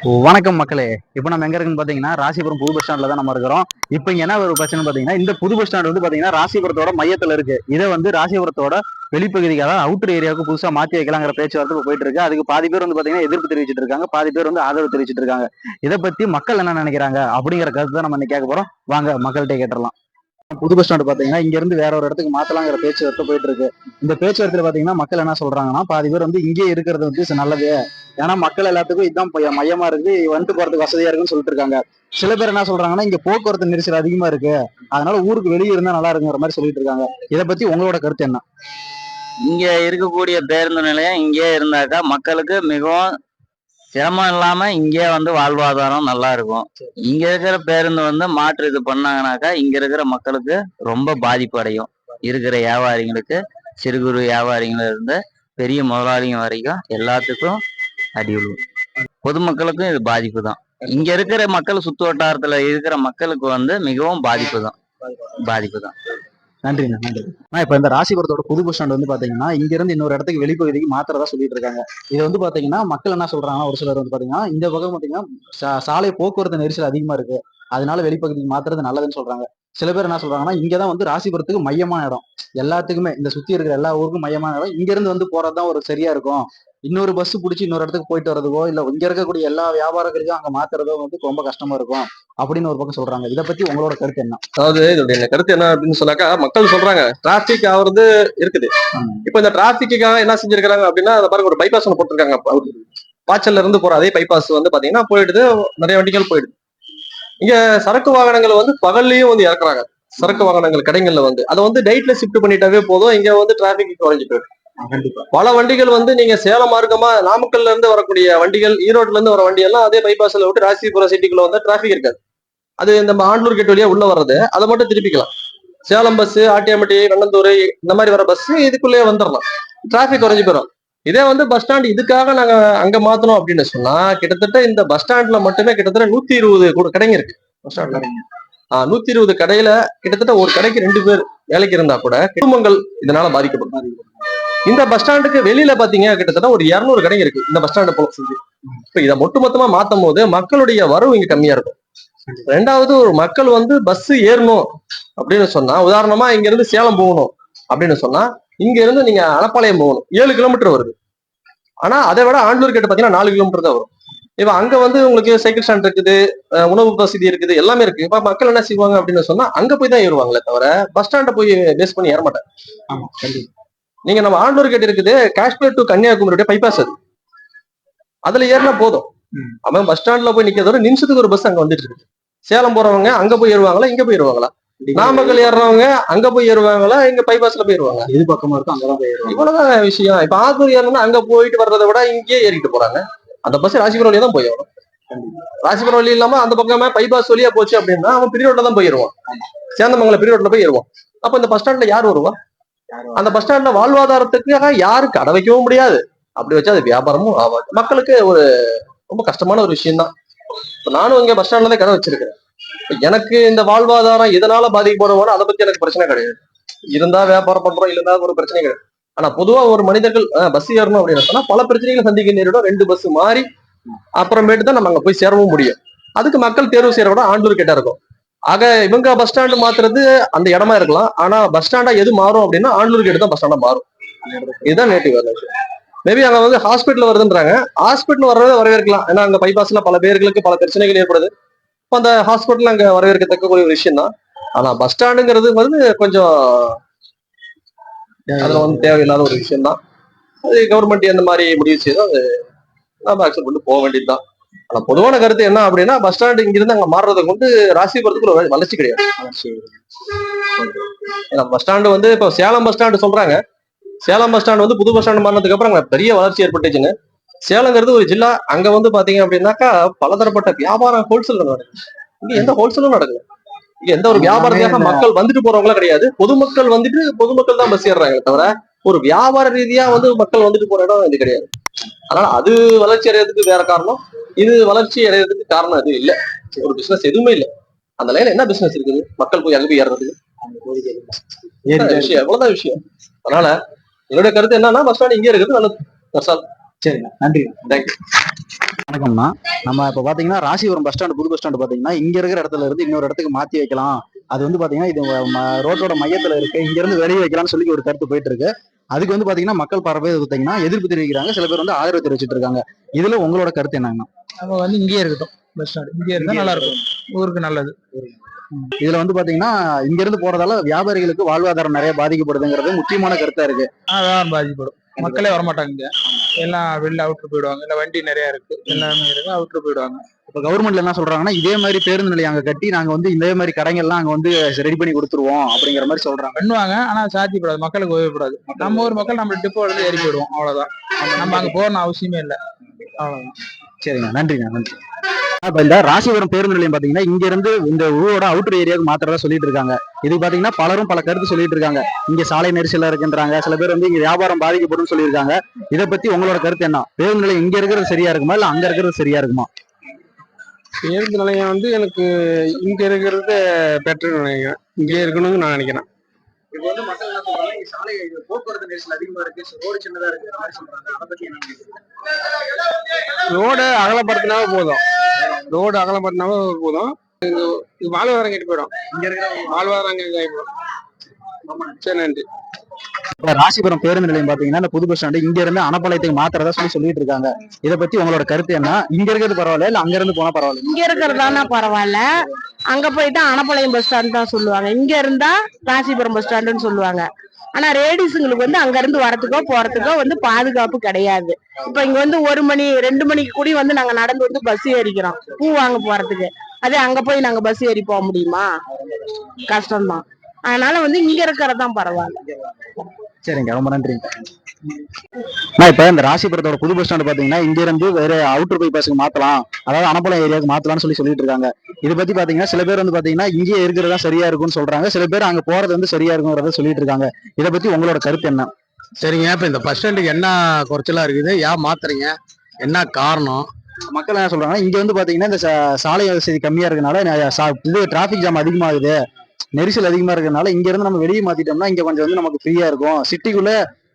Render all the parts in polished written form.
வணக்கம் மக்களே. இப்போ நம்ம எங்க இருக்குன்னு பாத்தீங்கன்னா ராசிபுரம் புது பஸ் ஸ்டாண்ட்ல தான் நம்ம இருக்கிறோம். இப்போ இங்க என்ன ஒரு பிரச்சனை பாத்தீங்கன்னா, இந்த புது பஸ் ஸ்டாண்ட் வந்து பாத்தீங்கன்னா ராசிபுரத்தோட மையத்துல இருக்கு. இதை வந்து ராசிபுரத்தோட வெளிப்பகுதிக்கு, அதாவது அவுட்டர் ஏரியாவுக்கு புதுசா மாத்தி வைக்கலாங்கிற பேச்சுவார்த்தை இப்போ போயிட்டு இருக்கு. அதுக்கு பாதி பேர் வந்து பாத்தீங்கன்னா எதிர்ப்பு தெரிவிச்சிட்டு இருக்காங்க, பாதி பேர் வந்து ஆதரவு தெரிவிச்சிட்டு இருக்காங்க. இதை பத்தி மக்கள் என்ன நினைக்கிறாங்க அப்படிங்கிற கருத்து தான் நம்ம இன்னைக்கு கேட்க போறோம். வாங்க மக்கள்கிட்ட கேட்டுடலாம். புது பஸ் ஸ்டாண்ட் பாத்தீங்கன்னா இங்க இருந்து வேற ஒரு இடத்துக்கு மாத்தலாங்கிற பேச்சுவார்த்தை போயிட்டு இருக்கு. இந்த பேச்சுவார்த்தையில பாத்தீங்கன்னா மக்கள் என்ன சொல்றாங்கன்னா, பாதி பேர் வந்து இங்கே இருக்கிறது வந்து நல்லது, ஏன்னா மக்கள் எல்லாத்துக்கும் இதுதான் மையமா இருக்கு, வந்துட்டு போறதுக்கு வசதியா இருக்குன்னு சொல்லிட்டு இருக்காங்க. சில பேர் என்ன சொல்றாங்கன்னா, இங்க போக்குவரத்து நெரிசல் அதிகமா இருக்கு, அதனால ஊருக்கு வெளியே இருந்தா நல்லா இருக்குங்கிற மாதிரி சொல்லிட்டு இருக்காங்க. இதை பத்தி உங்களோட கருத்து என்ன? இங்க இருக்கக்கூடிய பேருந்து நிலையம் இங்கே இருந்தாக்கா மக்களுக்கு மிகவும் சிரமம் இல்லாம இங்கே வந்து வாழ்வாதாரம் நல்லா இருக்கும். இங்க இருக்கிற பேருந்து வந்து மாற்று இது பண்ணாங்கனாக்கா இங்க இருக்கிற மக்களுக்கு ரொம்ப பாதிப்பு அடையும். இருக்கிற வியாபாரிங்களுக்கு, சிறு குறு வியாபாரிகள் இருந்து பெரிய முதலாளிங்க வரைக்கும் எல்லாத்துக்கும் அடி விழுவும். பொதுமக்களுக்கும் இது பாதிப்பு தான். இங்க இருக்கிற மக்கள், சுத்து வட்டாரத்துல இருக்கிற மக்களுக்கு வந்து மிகவும் பாதிப்பு தான். நன்றிண்ணா, நன்றி. இப்ப இந்த ராசிபுரத்தோட புது பஸ் ஸ்டாண்ட் வந்து பாத்தீங்கன்னா இங்க இருந்து இன்னொரு இடத்துக்கு வெளிப்பகுதிக்கு மாத்திரதா சொல்லிட்டு இருக்காங்க. இது வந்து பாத்தீங்கன்னா மக்கள் என்ன சொல்றாங்கன்னா, ஒரு சிலர் வந்து பாத்தீங்கன்னா இந்த பக்கம் பாத்தீங்கன்னா சாலை போக்குவரத்து நெரிசல் அதிகமா இருக்கு, அதனால வெளிப்பகுதிக்கு மாத்துறது நல்லதுன்னு சொல்றாங்க. சில பேர் என்ன சொல்றாங்கன்னா, இங்கதான் வந்து ராசிபுரத்துக்கு மையமான இடம், எல்லாத்துக்குமே இந்த சுத்தி இருக்கிற எல்லா ஊருக்கும் மையமான இடம், இங்க இருந்து வந்து போறதுதான் ஒரு சரியா இருக்கும். இன்னொரு பஸ் பிடிச்சி இன்னொரு இடத்துக்கு போயிட்டு வரதுக்கோ, இல்ல இங்க இருக்கக்கூடிய எல்லா வியாபாரங்களுக்கும் அங்க மாத்துறதோ வந்து ரொம்ப கஷ்டமா இருக்கும் அப்படின்னு ஒரு பக்கம் சொல்றாங்க. இதை பத்தி உங்களோட கருத்து என்ன? அதாவது இதோட கருத்து என்ன அப்படின்னு சொன்னாக்கா, மக்கள் சொல்றாங்க டிராபிக் ஆகுறது இருக்குது. இப்ப இந்த டிராபிக்காக என்ன செஞ்சிருக்காங்க அப்படின்னா, அதை பாருங்க, ஒரு பைபாஸ் ஒன்று போட்டிருக்காங்க. பாய்ச்சல்ல இருந்து போற அதே பைபாஸ் வந்து பாத்தீங்கன்னா போயிடுது, நிறைய வண்டிகள் போயிடுது. இங்க சரக்கு வாகனங்கள் வந்து பகல்லையும் வந்து இறக்குறாங்க. சரக்கு வாகனங்கள் கடைகள்ல வந்து அதை வந்து நைட்ல ஷிஃப்ட் பண்ணிட்டாவே போதும், இங்க வந்து டிராபிக் குறைஞ்சு போயிடும். பல வண்டிகள் வந்து நீங்க சேலம் மார்க்கமா நாமக்கல்ல இருந்து வரக்கூடிய வண்டிகள், ஈரோட்ல இருந்து வர வண்டி எல்லாம் அதே பைபாஸ்ல விட்டு ராசிபுரம் சிட்டிக்குள்ள வந்தா டிராபிக் இருக்காது. அது இந்த ஆண்டூர் கேட் வழியா உள்ள வர்றது, அதை மட்டும் திருப்பிக்கலாம். சேலம் பஸ், ஆட்டியாம்பட்டி, வெண்ணந்தூர் இந்த மாதிரி வர பஸ் இதுக்குள்ளேயே வந்துடலாம், டிராபிக் குறைஞ்சு போயிடும். இதே வந்து பஸ் ஸ்டாண்ட் இதுக்காக நாங்க அங்க மாத்தணும் அப்படின்னு சொன்னா, கிட்டத்தட்ட இந்த பஸ் ஸ்டாண்ட்ல மட்டுமே கிட்டத்தட்ட 120 கடைங்க இருக்கு. பஸ் ஸ்டாண்ட்ல 120 கடையில கிட்டத்தட்ட ஒரு கடைக்கு 2 பேர் வேலைக்கு இருந்தா கூட குடும்பங்கள் இதனால பாதிக்கப்படும். இந்த பஸ் ஸ்டாண்டுக்கு வெளியில பாத்தீங்க கிட்டத்தட்ட ஒரு 200 கடைங்க இருக்கு இந்த பஸ் ஸ்டாண்டு போல செஞ்சு. இப்ப இதை மொத்தமா மாத்தும் போது மக்களுடைய வரவு இங்க கம்மியா இருக்கும். ரெண்டாவது, ஒரு மக்கள் வந்து பஸ் ஏறணும் அப்படின்னு சொன்னா, உதாரணமா இங்க இருந்து சேலம் போகணும் அப்படின்னு சொன்னா, இங்க இருந்து நீங்க அலப்பாளையம் போகணும், 7 கிலோமீட்டர் வருது. ஆனா அதை விட ஆண்டூர் கேட்டு பாத்தீங்கன்னா 4 கிலோமீட்டர் தான் வரும். இப்ப அங்க வந்து உங்களுக்கு சைக்கிள் ஸ்டாண்ட் இருக்குது, உணவு வசதி இருக்குது, எல்லாமே இருக்கு. இப்ப மக்கள் என்ன செய்வாங்க அப்படின்னு சொன்னா, அங்க போய் தான் ஏறுவாங்களே தவிர பஸ் ஸ்டாண்ட போய் பேஸ் பண்ணி ஏற மாட்டாங்க. நீங்க நம்ம ஆண்டூர் கேட் இருக்குது, காஷ்மீர் டு கன்னியாகுமரியுடைய பைபாஸ், அதுல ஏறினா போதும். அவன் பஸ் ஸ்டாண்ட்ல போய் நிக்கிறதோட நிமிஷத்துக்கு ஒரு பஸ் அங்க வந்துட்டு இருக்கு. சேலம் போறவங்க அங்க போய் ஏறுவாங்களா, இங்க போய் ஏறுவாங்களா? நாமக்கல் ஏறுறவங்க அங்க போய் ஏறுவாங்களா, இங்க பைபாஸ்ல போயிருவாங்க? எது பக்கமா இருக்கும் அங்கதான் போய் ஏறுவாங்க. இவ்வளவுதான் விஷயம். இப்ப ஆத்தூர் ஏறணும்னா அங்க போயிட்டு வர்றதை விட இங்கே ஏறிட்டு போறாங்க. அந்த பஸ் ராசிபுரம் வழியா தான் போய் வரும். ராசிபுரம் வழி இல்லாம அந்த பக்கமே பைபாஸ் வழியா போச்சு அப்படின்னா அவன் பிரிரோட்ல தான் போயிருவான், சேந்தமங்கலம் பிரிரோட்ல போய் ஏறுவான். அப்ப இந்த பஸ் ஸ்டாண்ட்ல யார் வருவா? அந்த பஸ் ஸ்டாண்ட்ல வாழ்வாதாரத்துக்காக யாரும் கடை வைக்கவும் முடியாது. அப்படி வச்சா அது வியாபாரமும் ஆகாது. மக்களுக்கு ஒரு ரொம்ப கஷ்டமான ஒரு விஷயம் தான். நானும் இங்க பஸ் ஸ்டாண்ட்ல தான் கடை வச்சிருக்கிறேன். எனக்கு இந்த வாழ்வாதாரம் எதனால பாதிக்கப்படுவோம் அதை பத்தி எனக்கு பிரச்சனை கிடையாது. இருந்தா வியாபாரம் பண்றோம், இல்லைன்னா ஒரு பிரச்சனை கிடையாது. ஆனா பொதுவா ஒரு மனிதர்கள் பஸ் ஏறணும் அப்படின்னு சொன்னா பல பிரச்சனைகளை சந்திக்க நேரிடும். 2 பஸ் மாறி அப்புறமேட்டு தான் நம்ம அங்க போய் சேரவும் முடியும். அதுக்கு மக்கள் தேர்வு செய்யற விட ஆண்டூர் கேட்டா இருக்கும். ஆக இவங்க பஸ் ஸ்டாண்டு மாத்துறது அந்த இடமா இருக்கலாம். ஆனா பஸ் ஸ்டாண்டா எது மாறும் அப்படின்னா ஆண்டூர் கேட்டு தான் பஸ் ஸ்டாண்டா மாறும். இதுதான் நேட்டிவ் விஷயம். மேபி அங்க வந்து ஹாஸ்பிட்டல் வருதுன்றாங்க. ஹாஸ்பிட்டல் வர்றதை வரவேற்கலாம், ஏன்னா அங்க பைபாஸ்ல பல பேர்களுக்கு பல பிரச்சனைகள் ஏற்படுது. அந்த ஹாஸ்பிட்டல் அங்க வரவேற்கத்தக்க ஒரு விஷயம் தான். ஆனா பஸ் ஸ்டாண்டுங்கிறது வந்து கொஞ்சம் அதுல வந்து தேவையில்லாத ஒரு விஷயம் தான். அது கவர்மெண்ட் எந்த மாதிரி முடிவு செய்தோ அது நம்ம அக்செப்ட் பண்ணி போக வேண்டியதுதான். ஆனா பொதுவான கருத்து என்ன அப்படின்னா, பஸ் ஸ்டாண்டு இங்கிருந்து அங்க மாறுறதை கொண்டு ராசிபுரத்துக்கு ஒரு வளர்ச்சி கிடையாது. பஸ் ஸ்டாண்டு வந்து இப்ப சேலம் பஸ் ஸ்டாண்டு சொல்றாங்க. சேலம் பஸ் ஸ்டாண்ட் வந்து புது பஸ் ஸ்டாண்ட் மாறினதுக்கு அப்புறம் அங்க பெரிய வளர்ச்சி ஏற்பட்டுச்சுன்னு. சேலங்கிறது ஒரு ஜில்லா. அங்க வந்து பாத்தீங்க அப்படின்னாக்கா பலதரப்பட்ட வியாபாரம் ஹோல்சேல் நடக்குது. இங்க எந்த ஹோல்சேலும் நடக்குது. இங்க எந்த ஒரு வியாபாரத்துக்காக மக்கள் வந்துட்டு போறவங்களும் கிடையாது. பொதுமக்கள் வந்துட்டு பொதுமக்கள் தான் பஸ் ஏறுறாங்க தவிர ஒரு வியாபார ரீதியா வந்து மக்கள் வந்துட்டு போற இடம் இது கிடையாது. அதனால அது வளர்ச்சி அடைறதுக்கு வேற காரணம், இது வளர்ச்சி அடைறதுக்கு காரணம் அது இல்ல. ஒரு பிசினஸ் எதுவுமே இல்லை. அந்த லைன்ல என்ன பிசினஸ் இருக்குது? மக்கள் போய் அங்க போய் ஏறுறதுக்கு விஷயம், எவ்வளவுதான் விஷயம். அதனால என்னுடைய கருத்து என்னன்னா, பஸ் ஸ்டாண்ட் இங்கே இருக்குது நல்லது. சரிங்க, நன்றி. தேங்க்யூ. வணக்கம்ண்ணா. நம்ம இப்ப பாத்தீங்கன்னா ராசிபுரம் பஸ் ஸ்டாண்ட், புது பஸ் ஸ்டாண்ட் பாத்தீங்கன்னா இங்க இருக்கிற இடத்துல இருந்து இன்னொரு இடத்துக்கு மாத்தி வைக்கலாம். அது வந்து பாத்தீங்கன்னா இது ரோட்டோட மையத்துல இருக்கு, இங்க இருந்து வெளியே வைக்கலாம்னு சொல்லி ஒரு கருத்து போயிட்டு இருக்கு. அதுக்கு வந்து பாத்தீங்கன்னா மக்கள் பல பேர் பாத்தீங்கன்னா எதிர்ப்பு தெரிவிக்கிறாங்க, சில பேர் வந்து ஆதரவு தெரிவிச்சிட்டு இருக்காங்க. இதுல உங்களோட கருத்து என்னங்கண்ணா? நம்ம வந்து இங்கேயே இருக்கட்டும், பஸ் ஸ்டாண்ட் இங்கே இருந்தா நல்லா இருக்கும், ஊருக்கு நல்லது. இதுல வந்து பாத்தீங்கன்னா இங்க இருந்து போறதால வியாபாரிகளுக்கு வாழ்வாதாரம் நிறைய பாதிக்கப்படுதுங்கிறது முக்கியமான கருத்தா இருக்கு. அதான் பாதிப்படும், மக்களே வரமாட்டாங்க இங்க, எல்லாம் வெளில அவுட்ரு போயிடுவாங்க. இல்ல வண்டி நிறைய இருக்கு, எல்லாமே இருக்கு, அவுட்ரு போயிடுவாங்க. இப்ப கவர்மெண்ட்ல என்ன சொல்றாங்கன்னா இதே மாதிரி பேருந்து நிலையம் அங்க கட்டி நாங்க வந்து இதே மாதிரி கடைகள்லாம் அங்க வந்து ரெடி பண்ணி கொடுத்துருவோம் அப்படிங்கிற மாதிரி சொல்றாங்க. பண்ணுவாங்க, ஆனா சாத்தியப்படாது, மக்களுக்கு உதவப்படாது. நம்ம ஊர் மக்கள் நம்ம டிப்போ எடுத்து ஏறி போயிடுவோம், அவ்வளவுதான். நம்ம அங்க போகணும் அவசியமே இல்லை, அவ்வளவுதான். சரிங்க, நன்றிங்க, நன்றி. இப்ப இந்த ராசிபுரம் பேருந்து நிலையம் பாத்தீங்கன்னா இங்க இருந்து இந்த ஊரோட அவுட்டர் ஏரியாவுக்கு மாத்திரதா சொல்லிட்டு இருக்காங்க. இது பாத்தீங்கன்னா பலரும் பல கருத்து சொல்லிட்டு இருக்காங்க. இங்க சாலை நெரிசலா இருக்குன்றாங்க, சில பேர் வந்து இங்க வியாபாரம் பாதிக்கப்படும் சொல்லியிருக்காங்க. இதை பத்தி உங்களோட கருத்து என்ன? பேருந்து நிலையம் இங்க இருக்கிறது சரியா இருக்குமா இல்ல அங்க இருக்கிறது சரியா இருக்குமா? பேருந்து நிலையம் வந்து எனக்கு இங்க இருக்கிறது பெட்டர் நினைக்கிறேன், இங்கே இருக்கணும்னு நான் நினைக்கிறேன். இப்போ வந்து மக்கள் என்ன சொல்றாங்க, இங்க சாலை போக்குவரத்து நெரிசல் அதிகமா இருக்கு, ரோடு சின்னதா இருக்கு மாதிரி சொல்றாங்க. அதை பத்தி என்ன நினைக்கிறீங்க? ரோடு அகலப்படுத்தினாவே போதும், ரோடு அகலப்படுத்தினாவே போதும். இது வாழ்வாதாரம் கெட்டு போயிடும், இங்க இருக்கிற வாழ்வாதாரம் கெட்டு போயிடும். சரி, நன்றி. இப்ப ராசிபுரம் பேருந்து நிலையம் பாத்தீங்கன்னா இந்த புது பஸ் ஸ்டாண்டு இங்க இருந்து அனப்பாளையத்துக்கு மாத்திரதா சொல்லிட்டு இருக்காங்க. இதை பத்தி உங்களோட கருத்து என்ன? இங்க இருக்கிறது பரவாயில்ல இல்ல அங்க இருந்து போனா பரவாயில்ல? இங்க இருக்கிறதானா பரவாயில்ல, அங்க போயிட்டா அனப்பாளையம் பஸ் ஸ்டாண்ட் தான் சொல்லுவாங்க, இங்க இருந்தா ராசிபுரம் பஸ் ஸ்டாண்டுன்னு சொல்லுவாங்க. ஆனா லேடிஸுங்களுக்கு வந்து அங்க இருந்து வரத்துக்கோ போறதுக்கோ வந்து பாதுகாப்பு கிடையாது. இப்ப இங்க வந்து 1 மணி 2 மணிக்கு கூடி வந்து நாங்க நடந்து வந்து பஸ் ஏறிக்கிறோம் பூ வாங்க போறதுக்கு. அதே அங்க போய் நாங்க பஸ் ஏறி போக முடியுமா? கஷ்டம்தான். அதனால வந்து இங்க இருக்கிறதான் பரவாயில்ல. சரிங்க, ரொம்ப நன்றிங்க. இப்ப இந்த ராசிபுரத்தோட புது பஸ் ஸ்டாண்ட் பாத்தீங்கன்னா இங்க இருந்து வேற அவுட்டர் பைபாஸ்க்கு மாத்தலாம், அதாவது அனப்பாளையம் ஏரியாவுக்கு மாத்தலாம்னு சொல்லிட்டு இருக்காங்க. இதை பத்தி பாத்தீங்கன்னா சில பேர் வந்து பாத்தீங்கன்னா இங்கே இருக்கிறதா சரியா இருக்கும்னு சொல்றாங்க, சில பேர் அங்க போறது வந்து சரியா இருக்குங்கிறத சொல்லிட்டு இருக்காங்க. இதை பத்தி உங்களோட கருத்து என்ன? சரிங்க, இப்ப இந்த பஸ் ஸ்டாண்டுக்கு என்ன குறைச்சலா இருக்குது, ஏன் மாத்துறீங்க, என்ன காரணம்? மக்கள் என்ன சொல்றாங்கன்னா இங்க வந்து பாத்தீங்கன்னா இந்த சாலை வசதி கம்மியா இருக்கனால இது டிராபிக் ஜாம் அதிகமாகுது, நெரிசல் அதிகமா இருக்கறனால இங்க இருந்து நம்ம வெளியே மாத்திட்டோம்னா இங்க கொஞ்சம் வந்து நமக்கு ஃப்ரீயா இருக்கும், சிட்டிக்குள்ள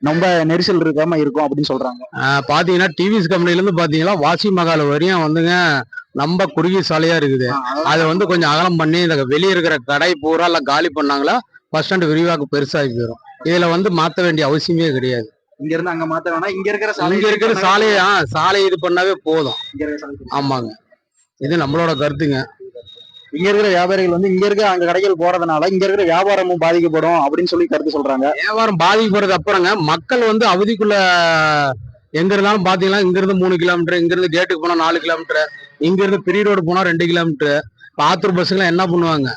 ரொம்ப நெரிசல் இருக்காம இருக்கும் அப்படின்னு சொல்றாங்க. பாத்தீங்கன்னா டிவிஎஸ் கம்பெனில இருந்து பாத்தீங்கன்னா வாசி மகால் வரையும் வந்துங்க ரொம்ப குறுகிய சாலையா இருக்குது. அதை வந்து கொஞ்சம் அகலம் பண்ணி இந்த வெளியே இருக்கிற கடை பூரா எல்லாம் காலி பண்ணாங்களா பஸ் ஸ்டாண்டு விரிவாக்கம் பெருசாகி போயிடும். இதுல வந்து மாத்த வேண்டிய அவசியமே கிடையாது. இங்க இருந்து அங்க மாத்த வேணா, இங்க இருக்கிற சாலை இது பண்ணாவே போதும். ஆமாங்க, இது நம்மளோட கருத்துங்க. இங்க இருக்கிற வியாபாரிகள் வந்து இங்க இருக்க அங்க கடைகள் போறதுனால இங்க இருக்கிற வியாபாரமும் பாதிக்கப்படும் அப்படின்னு சொல்லி கருத்து சொல்றாங்க. வியாபாரம் பாதிக்கப்படுறது அப்புறங்க மக்கள் வந்து அவதிக்குள்ள எங்க இருந்தாலும் பாத்தீங்கன்னா இங்க இருந்து 3 கிலோமீட்டர், இங்க இருந்து கேட்டுக்கு போனா 4 கிலோமீட்டர், இங்க இருந்து பெரிய ரோடு போனா 2 கிலோமீட்டர். ஆத்தூர் பஸ்ஸுங்க என்ன பண்ணுவாங்க,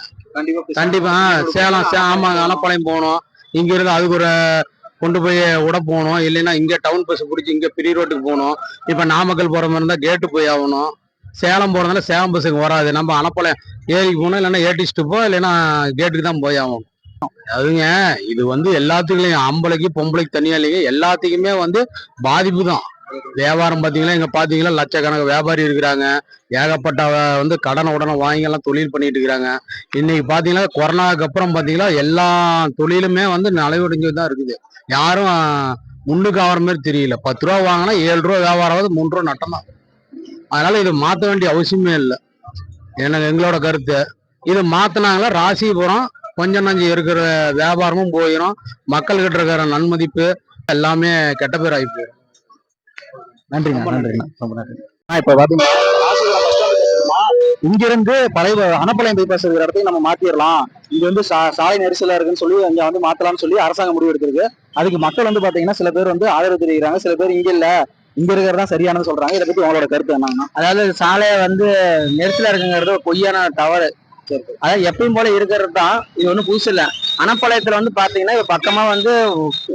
கண்டிப்பா சேலம் ஆமாங்க அனப்பாளையம் போகணும், இங்க இருந்து அதுக்கு ஒரு கொண்டு போய் விட போகணும், இல்லைன்னா இங்க டவுன் பஸ் பிடிச்சி இங்க பெரிய ரோட்டுக்கு போகணும். இப்ப நாமக்கல் போற மாதிரி இருந்தா கேட்டு போய் ஆகணும். சேலம் போறதுனால சேலம் பஸ்ஸுக்கு வராது, நம்ம அனப்பாளையம் ஏரிக்கு போகணும், இல்லைன்னா ஏடி ஸ்டெப்போ இல்லைன்னா கேட்டுக்கு தான் போய் ஆகணும். அதுங்க இது வந்து எல்லாத்துக்குலையும் ஆம்பளைக்கு பொம்பளைக்கு தனியா இல்லைங்க, எல்லாத்துக்குமே வந்து பாதிப்பு தான். வியாபாரம் பாத்தீங்கன்னா இங்க பாத்தீங்கன்னா லட்சக்கணக்கு வியாபாரி இருக்கிறாங்க, ஏகப்பட்ட வந்து கடனை உடனே வாங்கி எல்லாம் தொழில் பண்ணிட்டு இருக்கிறாங்க. இன்னைக்கு பாத்தீங்கன்னா கொரோனாக்கு அப்புறம் பாத்தீங்கன்னா எல்லா தொழிலுமே வந்து நலிவடைஞ்சு தான் இருக்குது. யாரும் முன்னுக்கு ஆகிற மாதிரி தெரியல. 10 ரூபா வாங்கினா 7 ரூபா வியாபாரம் ஆகுது, 3 ரூபா நட்டம் தான். அதனால இது மாத்த வேண்டிய அவசியமே இல்லை, எனக்கு எங்களோட கருத்து. இது மாத்தினாங்களா ராசிபுரம் கொஞ்சம் நஞ்சு இருக்கிற வியாபாரமும் போயிடும், மக்கள் கிட்ட இருக்கிற நன்மதிப்பு எல்லாமே கெட்ட பேர் ஆகி போயிடும். நன்றிங்க, நன்றிங்க, ரொம்ப நன்றி. இப்ப பாத்தீங்கன்னா இங்க இருந்து பழைய அனப்பாளையம் பைபாஸ் இருக்கிற இடத்தையும் நம்ம மாத்திரலாம், இங்க வந்து சாலை நெரிசலா இருக்குன்னு சொல்லி இங்க வந்து மாத்தலாம்னு சொல்லி அரசாங்கம் முடிவு எடுத்திருக்கு. அதுக்கு மக்கள் வந்து பாத்தீங்கன்னா சில பேர் வந்து ஆதரவு தெரிவிக்கிறாங்க, சில பேர் இங்க இல்ல இங்க இருக்கிறதா சரியானு சொல்றாங்க. இதை பத்தி உங்களோட கருத்து என்னன்னா? அதாவது சாலையை வந்து நெரிசலா இருக்குங்கிறது பொய்யான தவறு. அதாவது எப்பயும் போல இருக்கிறது தான், இது ஒன்றும் புதுசு இல்லை. அனப்பாளையத்துல வந்து பாத்தீங்கன்னா இப்ப பக்கமா வந்து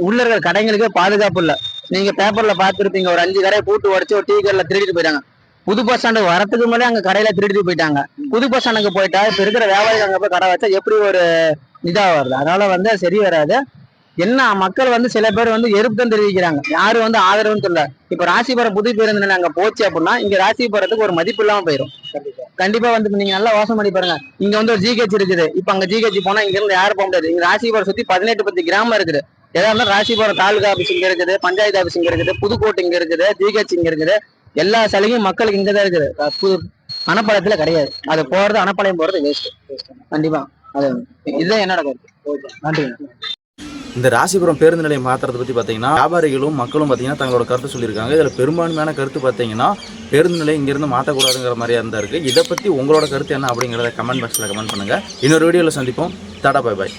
உள்ள இருக்கிற கடைகளுக்கே பாதுகாப்பு இல்லை. நீங்க பேப்பர்ல பாத்துருப்பீங்க, ஒரு 5 கடையை பூட்டு உடைச்சு ஒரு டீ கடையில திருடிட்டு போயிட்டாங்க. புது பஸ் ஸ்டாண்டுக்கு வரத்துக்கு முன்னாடி அங்க கடையில திருடிட்டு போயிட்டாங்க. புது பஸ் ஸ்டாண்டுக்கு போயிட்டா இப்ப இருக்கிற வியாபாரிகள் அங்க போய் கடை வச்சா எப்படி ஒரு இதா வருது? அதனால வந்து சரி வராது. என்ன மக்கள் வந்து சில பேர் வந்து எதிர்ப்பு தான் தெரிவிக்கிறாங்க, யாரும் வந்து ஆதரவுன்னு சொல்ல. இப்ப ராசிபுரம் புது பேருந்து நிலையம் அங்க போச்சு அப்படின்னா இங்க ராசிபுரத்துக்கு ஒரு மதிப்பு இல்லாம போயிடும். கண்டிப்பா வந்து நீங்க நல்லா யோசனை பண்ணி பாருங்க. இங்க வந்து ஒரு ஜிஹெச் இருக்குது, இப்ப அங்க ஜிஹெச் போனா இங்க இருந்து யாரும் போக முடியாது. இங்க ராசிபுரம் சுத்தி 18 10 கிராமம் இருக்குது. எதா இருந்தாலும் ராசிபுரம் தாலுகா ஆபீஸ் இங்க இருக்குது, பஞ்சாயத்து ஆபீஸ் இங்க இருக்குது, புதுக்கோட்டை இங்க இருக்குது, ஜிஹெச் இங்க இருக்குது. எல்லா சலுகையும் மக்களுக்கு இங்கதான் இருக்குது. அணப்பாளையத்துல கிடையாது. அது போறது அணப்பாளையம் போறது வேஸ்ட். கண்டிப்பா அது இதுதான் என்னோட கருத்து. நன்றி. இந்த ராசிபுரம் பேருந்து நிலையம் மாற்றுறதை பற்றி பார்த்தீங்கன்னா வியாபாரிகளும் மக்களும் பார்த்தீங்கன்னா தங்களோட கருத்து சொல்லியிருக்காங்க. இதில் பெரும்பான்மையான கருத்து பார்த்தீங்கன்னா பேருந்து நிலையம் இங்கேருந்து மாற்றக்கூடாதுங்கிற மாதிரியா இருந்தா இருக்குது. இதை பற்றி உங்களோட கருத்து என்ன அப்படிங்கிறத கமெண்ட் பாக்ஸில் கமெண்ட் பண்ணுங்கள். இன்னொரு வீடியோவில் சந்திப்போம். Tata bye bye.